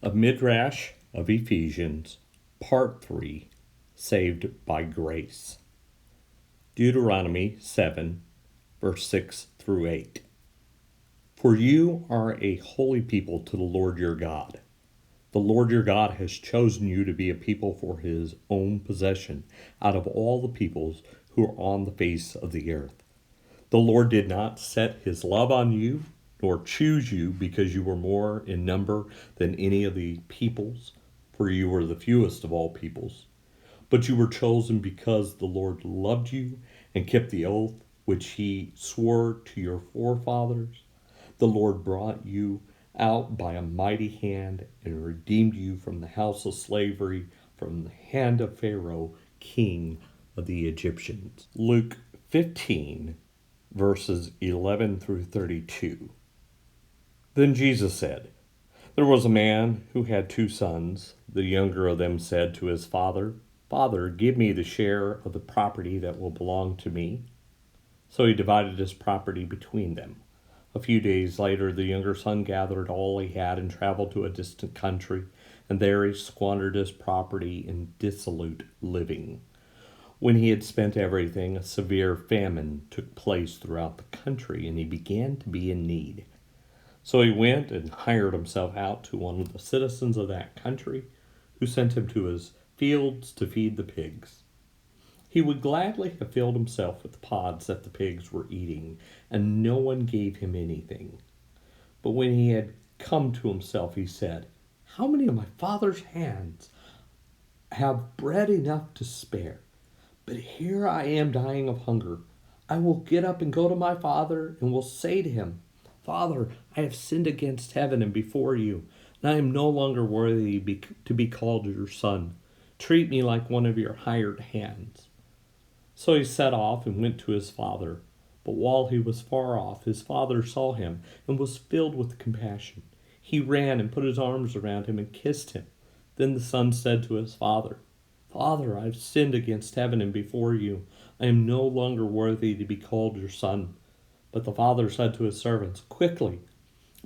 A Midrash of Ephesians, Part 3, Saved by Grace. Deuteronomy 7, verse 6 through 8. For you are a holy people to the Lord your God. The Lord your God has chosen you to be a people for his own possession out of all the peoples who are on the face of the earth. The Lord did not set his love on you, nor choose you because you were more in number than any of the peoples, for you were the fewest of all peoples. But you were chosen because the Lord loved you and kept the oath which he swore to your forefathers. The Lord brought you out by a mighty hand and redeemed you from the house of slavery, from the hand of Pharaoh, king of the Egyptians. Luke 15, verses 11 through 32. Then Jesus said, There was a man who had 2 sons. The younger of them said to his father, Father, give me the share of the property that will belong to me. So he divided his property between them. A few days later, the younger son gathered all he had and traveled to a distant country, and there he squandered his property in dissolute living. When he had spent everything, a severe famine took place throughout the country, and he began to be in need. So he went and hired himself out to one of the citizens of that country, who sent him to his fields to feed the pigs. He would gladly have filled himself with the pods that the pigs were eating, and no one gave him anything. But when he had come to himself, he said, How many of my father's hands have bread enough to spare? But here I am dying of hunger. I will get up and go to my father, and will say to him, Father, I have sinned against heaven and before you, and I am no longer worthy to be called your son. Treat me like one of your hired hands. So he set off and went to his father. But while he was far off, his father saw him and was filled with compassion. He ran and put his arms around him and kissed him. Then the son said to his father, Father, I have sinned against heaven and before you. I am no longer worthy to be called your son. But the father said to his servants, Quickly,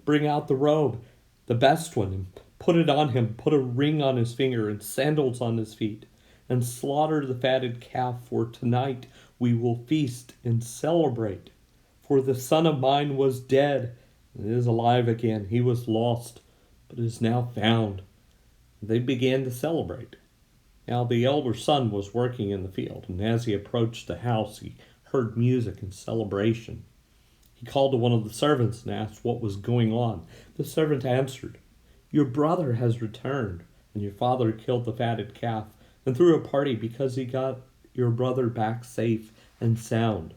bring out the robe, the best one, and put it on him. Put a ring on his finger and sandals on his feet. And slaughter the fatted calf, for tonight we will feast and celebrate. For the son of mine was dead and is alive again. He was lost, but is now found. They began to celebrate. Now the elder son was working in the field, and as he approached the house, he heard music and celebration. He called to one of the servants and asked what was going on. The servant answered, Your brother has returned, and your father killed the fatted calf and threw a party because he got your brother back safe and sound.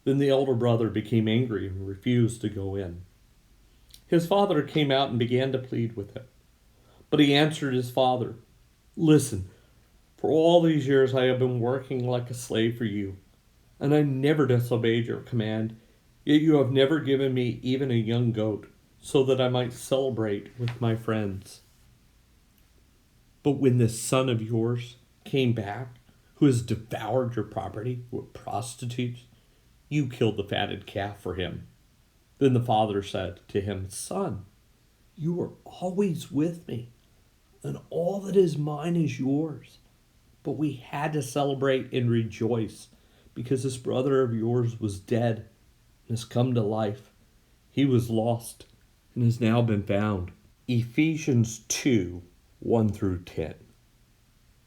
Then the elder brother became angry and refused to go in. His father came out and began to plead with him. But he answered his father, Listen, for all these years I have been working like a slave for you, and I never disobeyed your command. Yet you have never given me even a young goat, so that I might celebrate with my friends. But when this son of yours came back, who has devoured your property with prostitutes, you killed the fatted calf for him. Then the father said to him, Son, you were always with me, and all that is mine is yours. But we had to celebrate and rejoice, because this brother of yours was dead and has come to life. He was lost and has now been found. Ephesians 2, 1 through 10.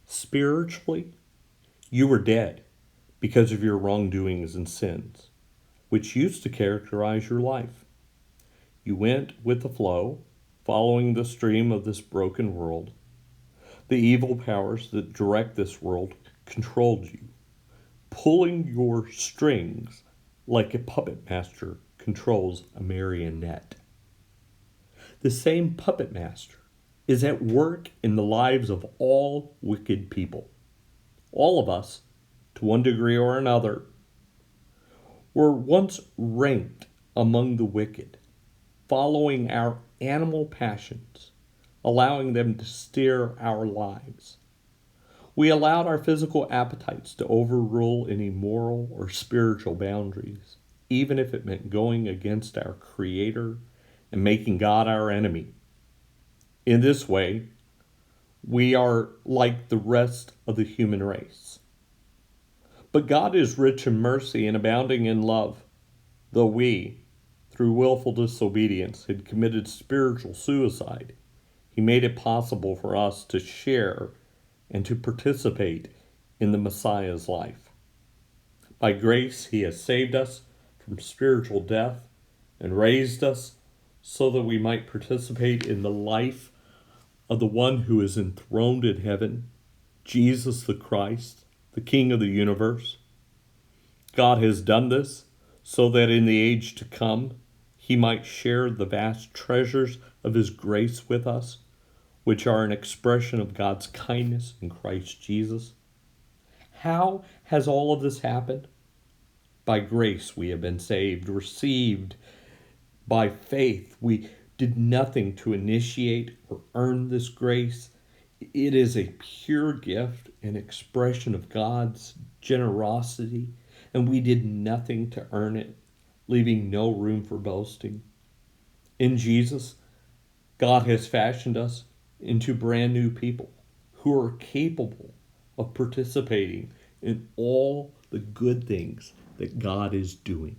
Spiritually, you were dead because of your wrongdoings and sins, which used to characterize your life. You went with the flow, following the stream of this broken world. The evil powers that direct this world controlled you, pulling your strings like a puppet master controls a marionette. The same puppet master is at work in the lives of all wicked people. All of us, to one degree or another, were once ranked among the wicked, following our animal passions, allowing them to steer our lives. We allowed our physical appetites to overrule any moral or spiritual boundaries, even if it meant going against our Creator and making God our enemy. In this way, we are like the rest of the human race. But God is rich in mercy and abounding in love, though we, through willful disobedience, had committed spiritual suicide. He made it possible for us to share and to participate in the Messiah's life. By grace, he has saved us from spiritual death and raised us so that we might participate in the life of the one who is enthroned in heaven, Jesus the Christ, the King of the universe. God has done this so that in the age to come, he might share the vast treasures of his grace with us, which are an expression of God's kindness in Christ Jesus. How has all of this happened? By grace we have been saved, received by faith. We did nothing to initiate or earn this grace. It is a pure gift, an expression of God's generosity, and we did nothing to earn it, leaving no room for boasting. In Jesus, God has fashioned us into brand new people who are capable of participating in all the good things that God is doing.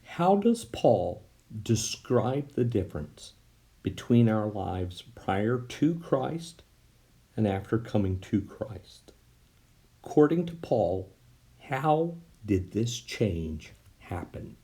How does Paul describe the difference between our lives prior to Christ and after coming to Christ? According to Paul, how did this change happen?